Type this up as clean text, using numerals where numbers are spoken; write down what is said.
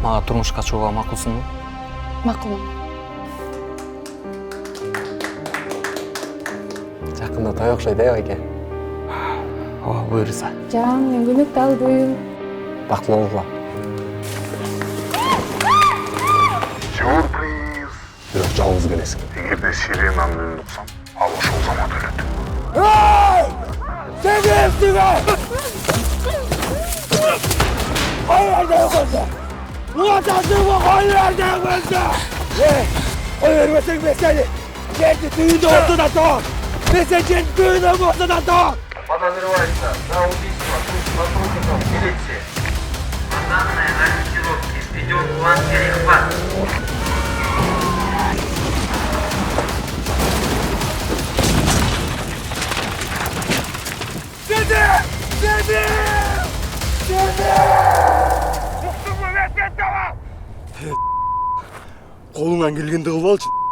Мага турмушка чыгууга макулсуңбу? Макулмун. Жакында той окшойт байке. Ооба, буюрса. Жан, мен көмөктү алдым. Бактылуу болгула. Сюрприз! Бирок жалгыз келесиң. Эгерде сиренанын үнүн уксам, ал ошол замат өлөт. Koy vermesin be seni. Kendi düğünü ortadan doğ. Ve sen kendi düğünü ortadan doğ. Подозревается за убийство двух сотрудников милиции. По данной ориентировке ведем план перехвата. Kolundan gelgende kıl alçın.